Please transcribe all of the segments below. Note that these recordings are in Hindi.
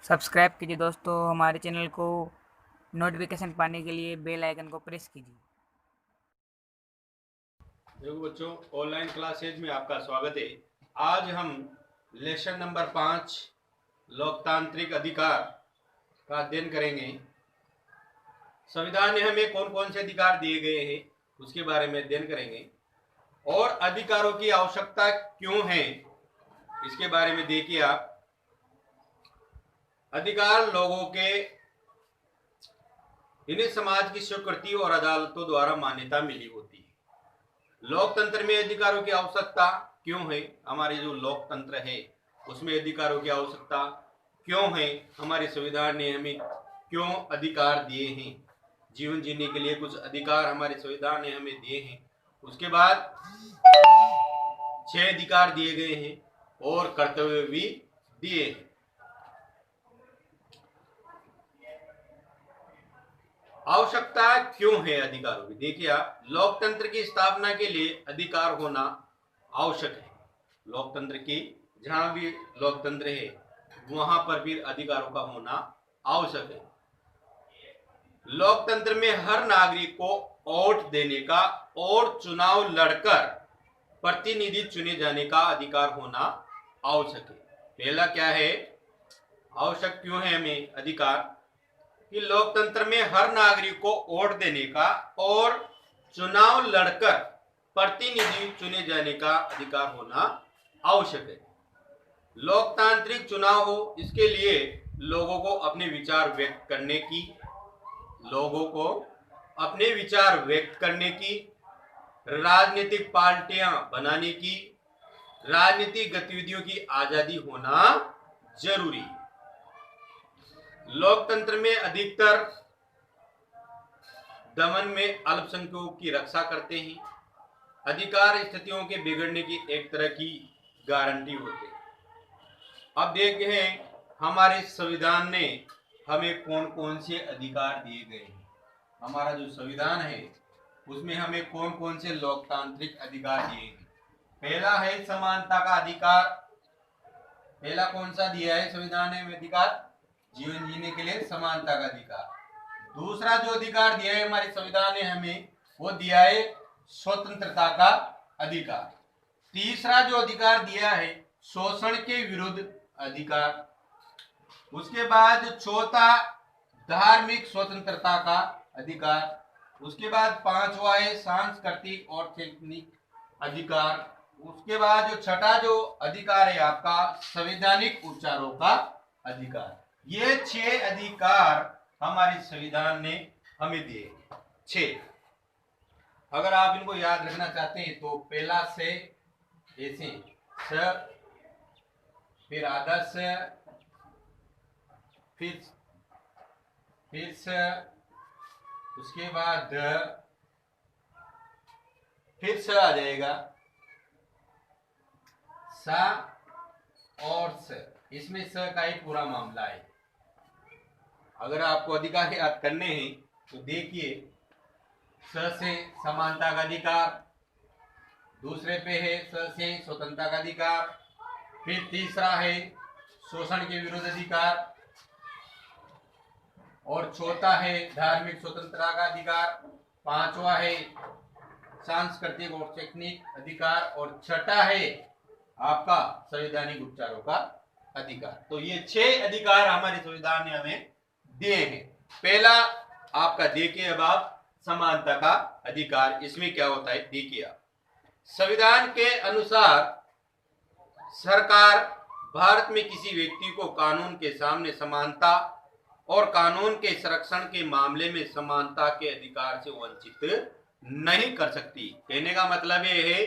सब्सक्राइब कीजिए दोस्तों हमारे चैनल को। नोटिफिकेशन पाने के लिए बेल आइकन को प्रेस कीजिए। देखो बच्चों, ऑनलाइन क्लासेज में आपका स्वागत है। आज हम लेसन नंबर 5 लोकतांत्रिक अधिकार का अध्ययन करेंगे। संविधान ने हमें कौन कौन से अधिकार दिए गए हैं उसके बारे में अध्ययन करेंगे और अधिकारों की आवश्यकता क्यों है इसके बारे में देखिए आप। अधिकार लोगों के इन्हें समाज की स्वीकृति और अदालतों द्वारा मान्यता मिली होती है। लोकतंत्र में अधिकारों की आवश्यकता क्यों है? हमारे जो लोकतंत्र है उसमें अधिकारों की आवश्यकता क्यों है? हमारे संविधान ने हमें क्यों अधिकार दिए हैं? जीवन जीने के लिए कुछ अधिकार हमारे संविधान ने हमें दिए हैं। उसके बाद 6 अधिकार दिए गए हैं और कर्तव्य भी दिए हैं। आवश्यकता क्यों है अधिकारों की? देखिए आप, लोकतंत्र की स्थापना के लिए अधिकार होना आवश्यक है। लोकतंत्र की जहां भी लोकतंत्र है वहां पर भी अधिकारों का होना आवश्यक है। लोकतंत्र में हर नागरिक को वोट देने का और चुनाव लड़कर प्रतिनिधि चुने जाने का अधिकार होना आवश्यक है। पहला क्या है? आवश्यक क्यों है हमें अधिकार? कि लोकतंत्र में हर नागरिक को वोट देने का और चुनाव लड़कर प्रतिनिधि चुने जाने का अधिकार होना आवश्यक है। लोकतांत्रिक चुनाव हो, इसके लिए लोगों को अपने विचार व्यक्त करने की राजनीतिक पार्टियां बनाने की, राजनीतिक गतिविधियों की आजादी होना जरूरी है। लोकतंत्र में अधिकतर दमन में अल्पसंख्यकों की रक्षा करते हैं। अधिकार स्थितियों के बिगड़ने की एक तरह की गारंटी होते हैं। अब देखते हैं हमारे संविधान ने हमें कौन कौन से अधिकार दिए गए हैं। हमारा जो संविधान है उसमें हमें कौन कौन से लोकतांत्रिक अधिकार दिए हैं। पहला है समानता का अधिकार। पहला कौन सा दिया है संविधान ने हमें अधिकार? जीवन जीने के लिए समानता का अधिकार। दूसरा जो अधिकार दिया है हमारे संविधान ने हमें, वो दिया है स्वतंत्रता का अधिकार। तीसरा जो अधिकार दिया है शोषण के विरुद्ध अधिकार। उसके बाद चौथा धार्मिक स्वतंत्रता का अधिकार। उसके बाद पांचवा है सांस्कृतिक और शैक्षणिक अधिकार। उसके बाद जो छठा जो अधिकार है आपका संवैधानिक उपचारों का अधिकार। ये 6 अधिकार हमारे संविधान ने हमें दिए। 6। अगर आप इनको याद रखना चाहते हैं तो पहला से ऐसे स, फिर आधा स, फिर स, उसके बाद द, फिर स आ जाएगा, सा और स। इसमें स का ही पूरा मामला है। अगर आपको अधिकार याद करने हैं तो देखिए, स से समानता का अधिकार, दूसरे पे है स से स्वतंत्रता का अधिकार, फिर तीसरा है शोषण के विरुद्ध अधिकार, और चौथा है धार्मिक स्वतंत्रता का अधिकार, पांचवा है सांस्कृतिक और शैक्षणिक अधिकार, और छठा है आपका संवैधानिक उपचारों का अधिकार। तो ये 6 अधिकार हमारे संविधान ने हमें दिए हैं। पहला आपका देखिए, अब आप समानता का अधिकार, इसमें क्या होता है देखिए आप। संविधान के अनुसार सरकार भारत में किसी व्यक्ति को कानून के सामने समानता और कानून के संरक्षण के मामले में समानता के अधिकार से वंचित नहीं कर सकती। कहने का मतलब ये है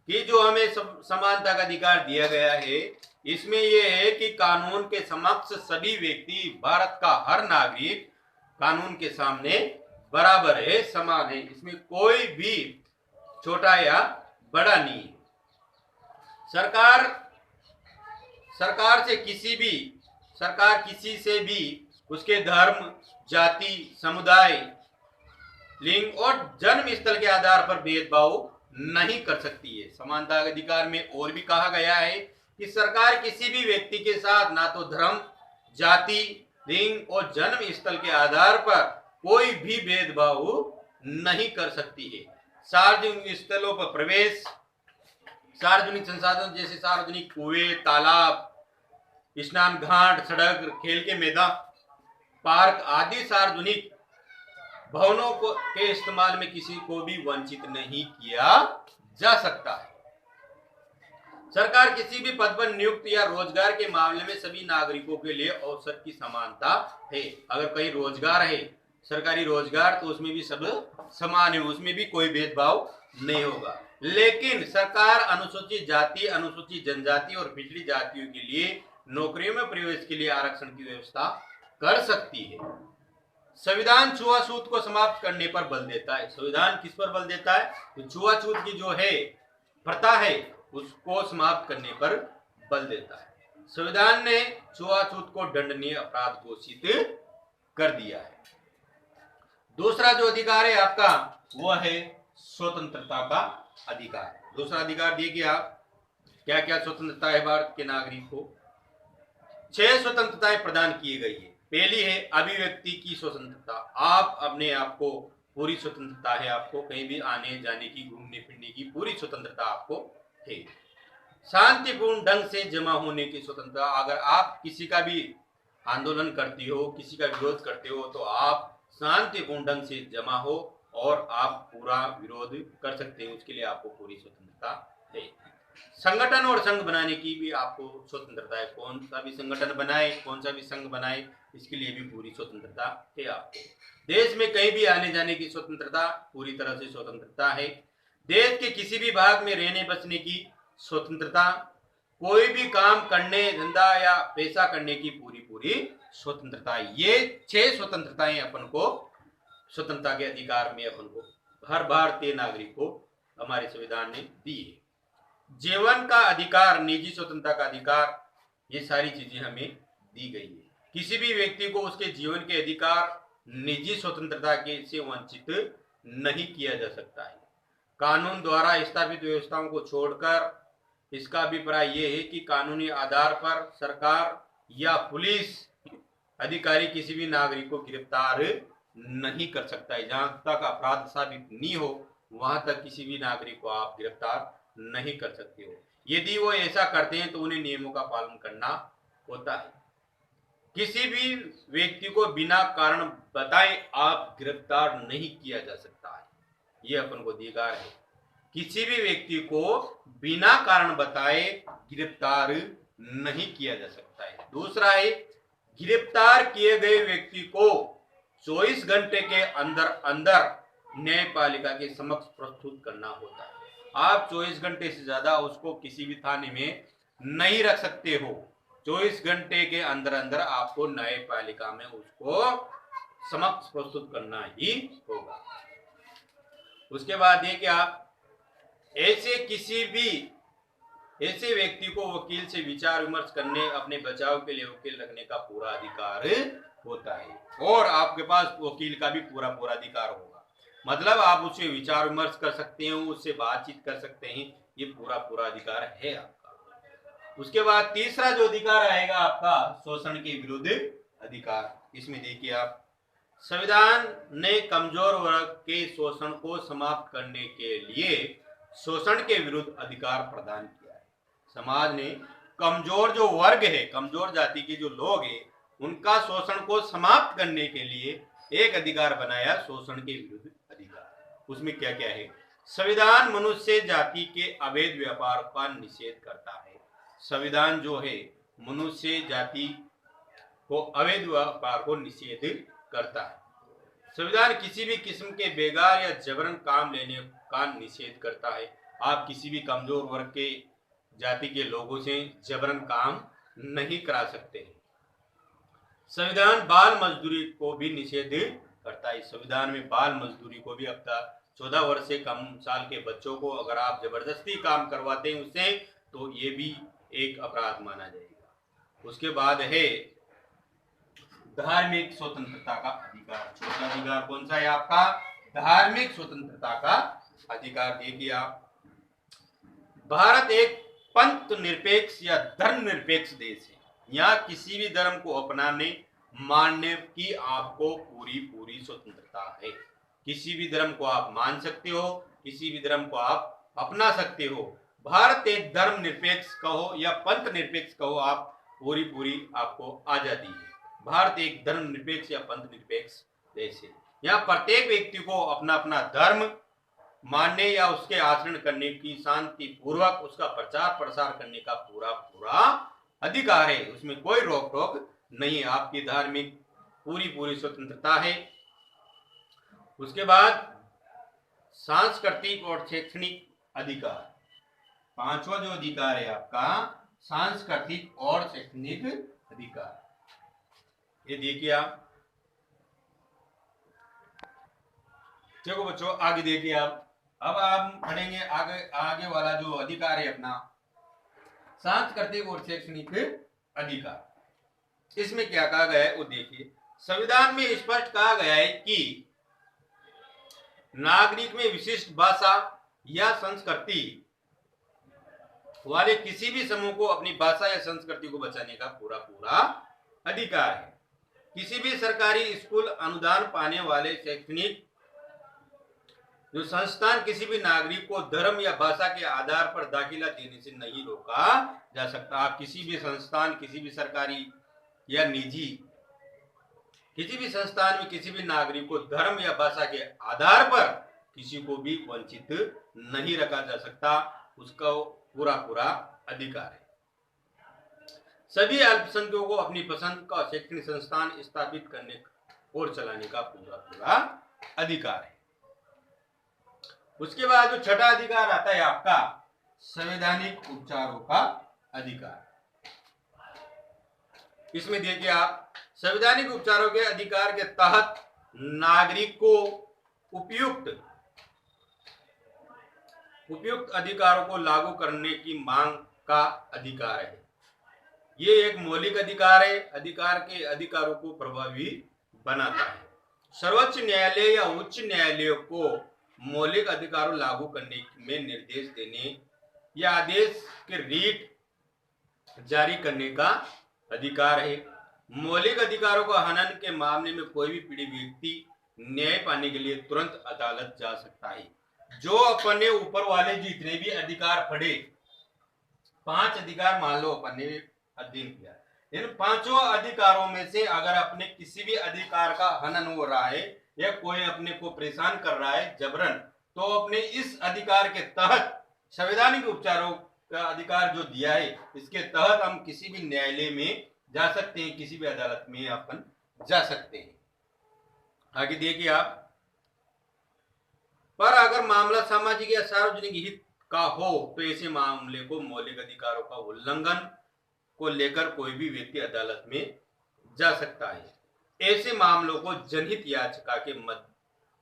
कि जो हमें समानता का अधिकार दिया गया है इसमें यह है कि कानून के समक्ष सभी व्यक्ति, भारत का हर नागरिक कानून के सामने बराबर है, समान है। इसमें कोई भी छोटा या बड़ा नहीं है। सरकार किसी से भी उसके धर्म, जाति, समुदाय, लिंग और जन्म स्थल के आधार पर भेदभाव नहीं कर सकती है। समानता अधिकार में और भी कहा गया है कि सरकार किसी भी व्यक्ति के साथ ना तो धर्म, जाति, लिंग और जन्म स्थल के आधार पर कोई भी भेदभाव नहीं कर सकती है। सार्वजनिक स्थलों पर प्रवेश, सार्वजनिक संसाधन जैसे सार्वजनिक कुएं, तालाब, स्नान घाट, सड़क, खेल के मैदान, पार्क आदि सार्वजनिक भवनों को के इस्तेमाल में किसी को भी वंचित नहीं किया जा सकता है। सरकार किसी भी पद पर नियुक्त या रोजगार के मामले में सभी नागरिकों के लिए अवसर की समानता है। अगर कहीं रोजगार है, सरकारी रोजगार, तो उसमें भी सब समान है, उसमें भी कोई भेदभाव नहीं होगा। लेकिन सरकार अनुसूचित जाति, अनुसूचित जनजाति और पिछड़ी जातियों के लिए नौकरियों में प्रवेश के लिए आरक्षण की व्यवस्था कर सकती है। संविधान छुआछूत को समाप्त करने पर बल देता है। संविधान किस पर बल देता है? तो छुआछूत की जो है प्रथा है उसको समाप्त करने पर बल देता है। संविधान ने छुआछूत को दंडनीय अपराध घोषित कर दिया है। दूसरा जो अधिकार है आपका वो है स्वतंत्रता का अधिकार। दूसरा अधिकार देखिए आप, क्या क्या स्वतंत्रता है भारत के नागरिक को। 6 स्वतंत्रताएं प्रदान की गई है। पहली है अभिव्यक्ति की स्वतंत्रता। आप अपने आप को पूरी स्वतंत्रता है, आपको कहीं भी आने जाने की, घूमने फिरने की पूरी स्वतंत्रता आपको है। शांतिपूर्ण ढंग से जमा होने की स्वतंत्रता। अगर आप किसी का भी आंदोलन करती हो, किसी का विरोध करते हो, तो आप शांतिपूर्ण ढंग से जमा हो और आप पूरा विरोध कर सकते हैं, उसके लिए आपको पूरी स्वतंत्रता है। संगठन और संघ बनाने की भी आपको स्वतंत्रता है। कौन सा भी संगठन बनाए, कौन सा भी संघ बनाए, इसके लिए भी पूरी स्वतंत्रता है आपको। देश में कहीं भी आने जाने की स्वतंत्रता, पूरी तरह से स्वतंत्रता है। देश के किसी भी भाग में रहने बसने की स्वतंत्रता। कोई भी काम करने, धंधा या पैसा करने की पूरी पूरी स्वतंत्रता है। ये 6 स्वतंत्रताएं अपन को, स्वतंत्रता के अधिकार में अपन को, हर भारतीय नागरिक को हमारे संविधान ने दी है। जीवन का अधिकार, निजी स्वतंत्रता का अधिकार, ये सारी चीजें हमें दी गई है। किसी भी व्यक्ति को उसके जीवन के अधिकार, निजी स्वतंत्रता के से वंचित नहीं किया जा सकता है। कानून द्वारा स्थापित व्यवस्थाओं को छोड़कर इसका अभिप्राय यह है कि कानूनी आधार पर सरकार या पुलिस अधिकारी किसी भी नागरिक को गिरफ्तार नहीं कर सकता है। जहां तक अपराध साबित नहीं हो वहां तक किसी भी नागरिक को आप गिरफ्तार नहीं कर सकते हो। यदि वो ऐसा करते हैं तो उन्हें नियमों का पालन करना होता है। किसी भी व्यक्ति को बिना कारण बताए आप गिरफ्तार नहीं किया जा सकता है, ये अपन को अधिकार है। किसी भी व्यक्ति को बिना कारण बताए गिरफ्तार नहीं किया जा सकता है। दूसरा है, गिरफ्तार किए गए व्यक्ति को 24 घंटे के अंदर अंदर न्यायपालिका के समक्ष प्रस्तुत करना होता है। आप 24 घंटे से ज्यादा उसको किसी भी थाने में नहीं रख सकते हो। 24 घंटे के अंदर अंदर आपको न्यायपालिका में उसको समक्ष प्रस्तुत करना ही होगा। उसके बाद ये कि आप ऐसे किसी भी ऐसे व्यक्ति को वकील से विचार विमर्श करने, अपने बचाव के लिए वकील रखने का पूरा अधिकार होता है और आपके पास वकील का भी पूरा पूरा अधिकार होगा। मतलब आप उससे विचार विमर्श कर सकते हैं, उससे बातचीत कर सकते हैं, ये पूरा पूरा अधिकार है आपका। उसके बाद तीसरा जो अधिकार आएगा आपका शोषण के विरुद्ध अधिकार। इसमें देखिए आप, संविधान ने कमजोर वर्ग के शोषण को समाप्त करने के लिए शोषण के विरुद्ध अधिकार प्रदान किया है। समाज ने कमजोर जो वर्ग है, कमजोर जाति के जो लोग हैं, उनका शोषण को समाप्त करने के लिए एक अधिकार बनाया, शोषण के विरुद्ध अधिकार। उसमें क्या क्या है? संविधान मनुष्य जाति के अवैध व्यापार का निषेध करता है। संविधान जो है मनुष्य जाति को अवैध व्यापार को निषेध करता है। संविधान किसी भी किस्म के बेगार या जबरन काम लेने का निषेध करता है। आप किसी भी कमजोर वर्ग के जाति के लोगों से जबरन काम नहीं करा सकते हैं। संविधान बाल मजदूरी को भी निषेध करता है। संविधान में बाल मजदूरी को भी, अब तक 14 वर्ष से कम साल के बच्चों को अगर आप जबरदस्ती काम करवाते हैं उससे, तो ये भी एक अपराध माना जाएगा। उसके बाद है धार्मिक स्वतंत्रता का अधिकार। चौथा अधिकार कौन सा है आपका? धार्मिक स्वतंत्रता का अधिकार। देखिए आप, भारत एक पंथ निरपेक्ष या धर्म निरपेक्ष देश है। या किसी भी धर्म को अपनाने मानने की आपको पूरी पूरी स्वतंत्रता है। किसी भी धर्म को आप मान सकते हो, किसी भी धर्म को आप अपना सकते हो। भारत एक धर्म निरपेक्ष कहो या पंथ निरपेक्ष कहो, आप पूरी पूरी आपको आजादी है। भारत एक धर्म निरपेक्ष या पंथ निरपेक्ष देश है। यहाँ प्रत्येक व्यक्ति को अपना अपना धर्म मानने या उसके आचरण करने की शांति पूर्वक उसका प्रचार प्रसार करने का पूरा पूरा अधिकार है। उसमें कोई रोक टोक नहीं है। आपकी धार्मिक पूरी पूरी स्वतंत्रता है। उसके बाद सांस्कृतिक और शैक्षणिक अधिकार। पांचवा जो अधिकार है आपका सांस्कृतिक और शैक्षणिक अधिकार। ये देखिए आप, देखो बच्चों आगे देखिए आप। अब आप पढ़ेंगे आगे वाला जो अधिकार है अपना सांस्कृतिक और शैक्षणिक अधिकार। इसमें क्या कहा गया है वो देखिए। संविधान में स्पष्ट कहा गया है कि नागरिक में विशिष्ट भाषा या संस्कृति वाले किसी भी समूह को अपनी भाषा या संस्कृति को बचाने का पूरा पूरा अधिकार है। किसी भी सरकारी स्कूल अनुदान पाने वाले शैक्षणिक जो संस्थान किसी भी नागरिक को धर्म या भाषा के आधार पर दाखिला देने से नहीं रोका जा सकता। आप किसी भी संस्थान, किसी भी सरकारी या निजी किसी भी संस्थान में किसी भी नागरिक को धर्म या भाषा के आधार पर किसी को भी वंचित नहीं रखा जा सकता। उसका पूरा पूरा अधिकार है। सभी अल्पसंख्यकों को अपनी पसंद का शैक्षणिक संस्थान स्थापित करने और चलाने का पूरा पूरा अधिकार है। उसके बाद जो छठा अधिकार आता है आपका संवैधानिक उपचारों का अधिकार। इसमें देखिए आप, संवैधानिक उपचारों के अधिकार के तहत नागरिक को उपयुक्त अधिकारों को लागू करने की मांग का अधिकार है। ये एक मौलिक अधिकार है। अधिकार के अधिकारों को प्रभावी बनाता है। सर्वोच्च न्यायालय या उच्च न्यायालय को मौलिक अधिकारों लागू करने में निर्देश देने या आदेश के रीट जारी करने का अधिकार है। मौलिक अधिकारों का हनन के मामले में कोई भी पीड़ित व्यक्ति न्याय पाने के लिए तुरंत अदालत जा सकता है। जो अपने ऊपर वाले जितने भी अधिकार पढ़े, 5 अधिकार मान लो अपन ने अध्ययन किया, इन 5 अधिकारों में से अगर अपने किसी भी अधिकार का हनन हो रहा है या कोई अपने को परेशान कर रहा है जबरन, तो अपने इस अधिकार के तहत संवैधानिक उपचारों का अधिकार जो दिया है, इसके तहत हम किसी भी न्यायालय में जा सकते हैं, किसी भी अदालत में अपन जा सकते हैं। आगे देखिए आप, पर अगर मामला सामाजिक या सार्वजनिक हित का हो तो ऐसे मामले को मौलिक अधिकारों का उल्लंघन को लेकर कोई भी व्यक्ति अदालत में जा सकता है। ऐसे मामलों को जनहित याचिका के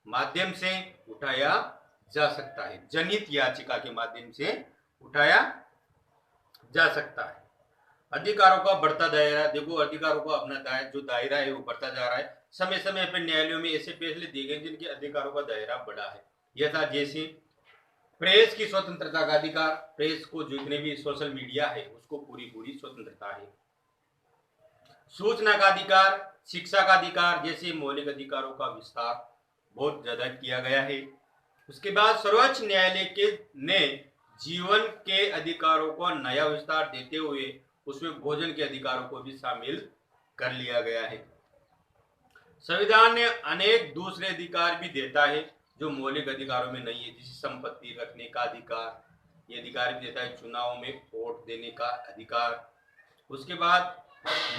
माध्यम से उठाया जा सकता है। जनहित याचिका के माध्यम से उठाया जा सकता है। अधिकारों का बढ़ता दायरा। देखो अधिकारों का अपना जो दायरा है वो बढ़ता जा रहा है। समय समय पर न्यायालयों में ऐसे फैसले दिए गए जिनके अधिकारों का दायरा बढ़ा है। यथा जैसे प्रेस की स्वतंत्रता का अधिकार। प्रेस को जितने भी सोशल मीडिया है उसको पूरी पूरी स्वतंत्रता है। सूचना का अधिकार, शिक्षा का अधिकार जैसे मौलिक अधिकारों का विस्तार बहुत ज्यादा किया गया है। उसके बाद सर्वोच्च न्यायालय ने जीवन के अधिकारों को नया विस्तार देते हुए उसमें भोजन के अधिकारों को भी शामिल कर लिया गया है। संविधान ने अनेक दूसरे अधिकार भी देता है जो मौलिक अधिकारों में नहीं है, जैसे संपत्ति रखने का अधिकार, ये अधिकार भी देता है। चुनाव में वोट देने का अधिकार। उसके बाद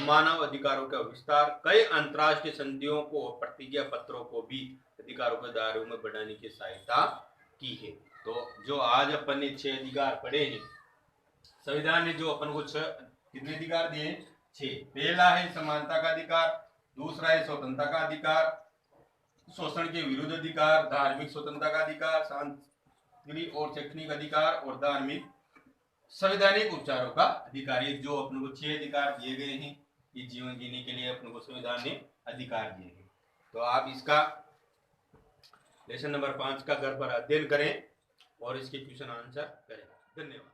मानव अधिकारों का विस्तार। कई अंतर्राष्ट्रीय संधियों को प्रतिज्ञा पत्रों को भी अधिकारों के दायरे में बढ़ाने की सहायता की है। तो जो आज अपन ने 6 अधिकार पढ़े हैं, संविधान ने जो अपन को कितने अधिकार दिए? 6। पहला है समानता का अधिकार, दूसरा है स्वतंत्रता का अधिकार, शोषण के विरुद्ध अधिकार, धार्मिक स्वतंत्रता का अधिकार, सांस्कृतिक और शैक्षणिक अधिकार और धार्मिक संवैधानिक उपचारों का अधिकार। ये जो अपन को 6 अधिकार दिए गए हैं, ये जीवन जीने के लिए अपन को संविधान ने अधिकार दिए हैं। तो आप इसका लेसन नंबर 5 का घर पर अध्ययन करें और इसके क्वेश्चन आंसर करें। धन्यवाद।